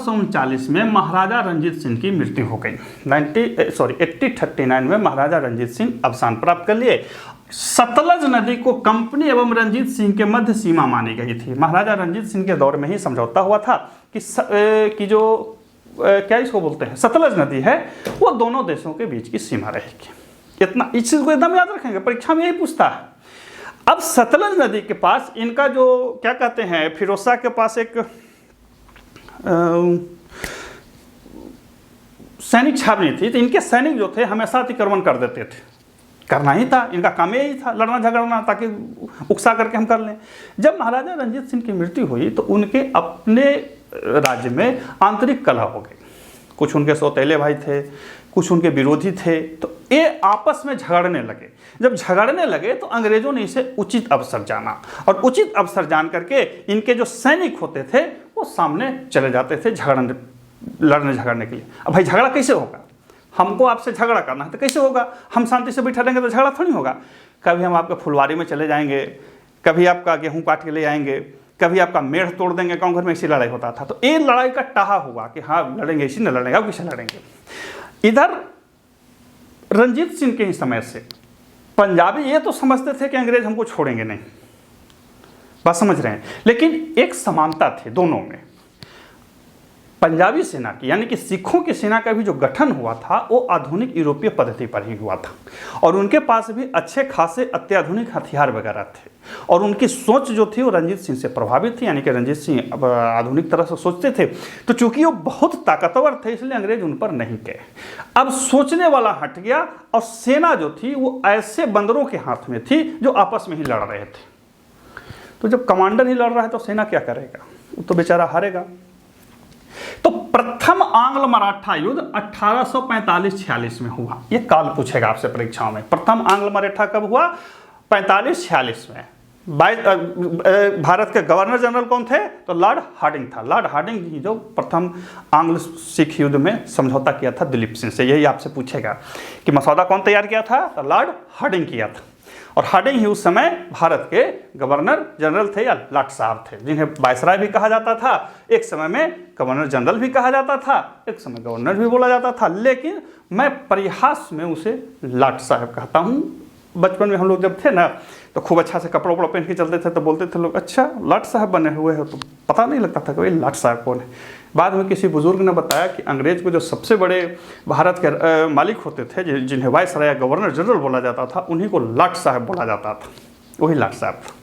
1839 में महाराजा रंजीत सिंह की मृत्यु हो गई। 1839 में महाराजा रंजीत सिंह अवसान प्राप्त कर लिए। सतलज नदी को कंपनी एवं रंजीत सिंह के मध्य सीमा मानी गई थी। महाराजा रंजीत सिंह के दौर में ही समझौता हुआ था कि जो क्या इसको बोलते हैं, सतलज नदी है, वो दोनों देशों के बीच की सीमा रहेगी। इतना, इस चीज को एकदम याद रखेंगे, परीक्षा में यही पूछता है। अब सतलज नदी के पास इनका जो क्या कहते हैं, फिरोज शाह के पास एक सैनिक छावनी थी, तो इनके सैनिक जो थे हमेशा अतिक्रमण कर देते थे। करना ही था, इनका काम यही था, लड़ना झगड़ना, ताकि उकसा करके हम कर लें। जब महाराजा रंजीत सिंह की मृत्यु हुई तो उनके अपने राज्य में आंतरिक कलह हो गई। कुछ उनके सौतेले भाई थे, कुछ उनके विरोधी थे, तो ये आपस में झगड़ने लगे। जब झगड़ने लगे तो अंग्रेजों ने इसे उचित अवसर जाना, और उचित अवसर जान करके इनके जो सैनिक होते थे वो सामने चले जाते थे लड़ने झगड़ने के लिए। अब भाई झगड़ा कैसे होगा, हमको आपसे झगड़ा करना है तो कैसे होगा, हम शांति से बैठा रहेंगे तो झगड़ा थोड़ी होगा। कभी हम आपके फुलवारी में चले जाएंगे, कभी आपका गेहूं काट के ले आएंगे, कभी आपका मेढ़ तोड़ देंगे। गाँव घर में ऐसी लड़ाई होता था। तो ये लड़ाई का टाहा हुआ कि हाँ लड़ेंगे, इसी न लड़ेंगे, अब किसे लड़ेंगे। इधर रंजीत सिंह के ही समय से पंजाबी ये तो समझते थे कि अंग्रेज हमको छोड़ेंगे नहीं, बात समझ रहे हैं, लेकिन एक समानता थी दोनों में। पंजाबी सेना की यानी कि सिखों की सेना का भी जो गठन हुआ था वो आधुनिक यूरोपीय पद्धति पर ही हुआ था, और उनके पास भी अच्छे खासे अत्याधुनिक हथियार वगैरह थे, और उनकी सोच जो थी वो रंजीत सिंह से प्रभावित थी। यानी कि रंजीत सिंह आधुनिक तरह से सोचते थे, तो चूंकि वो बहुत ताकतवर थे इसलिए अंग्रेज उन पर नहीं गए। अब सोचने वाला हट गया, और सेना जो थी वो ऐसे बंदरों के हाथ में थी जो आपस में ही लड़ रहे थे। तो जब कमांडर ही लड़ रहा है तो सेना क्या करेगा, वो तो बेचारा हारेगा। तो प्रथम आंग्ल मराठा युद्ध 1845-46 में हुआ। ये काल पूछेगा आपसे परीक्षाओं में। प्रथम आंग्ल मराठा कब हुआ? 45-46 में। भारत के गवर्नर जनरल कौन थे? तो लॉर्ड हार्डिंग था। लॉर्ड हार्डिंग ही जो प्रथम आंग्ल सिख युद्ध में समझौता किया था दिलीप सिंह से। यही आपसे पूछेगा कि मसौदा कौन तैयार किया था? तो लॉर्ड हार्डिंग किया था। और हार्डिंग ही उस समय भारत के गवर्नर जनरल थे या लाट साहब थे, जिन्हें वायसराय भी कहा जाता था, एक समय में गवर्नर जनरल भी कहा जाता था, एक समय गवर्नर भी बोला जाता था, लेकिन मैं परिहास में उसे लाट साहब कहता हूँ। बचपन में हम लोग जब थे ना तो खूब अच्छा से कपड़ा उपड़ा पहन के चलते थे, तो बोलते थे लोग अच्छा लाट साहब बने हुए हो, तो पता नहीं लगता था कि भाई लाट साहब कौन है। बाद में किसी बुजुर्ग ने बताया कि अंग्रेज को जो सबसे बड़े भारत के मालिक होते थे, जिन्हें वायसराय या गवर्नर जनरल बोला जाता था, उन्हीं को लाट साहब बोला जाता था, वही लाट साहब था।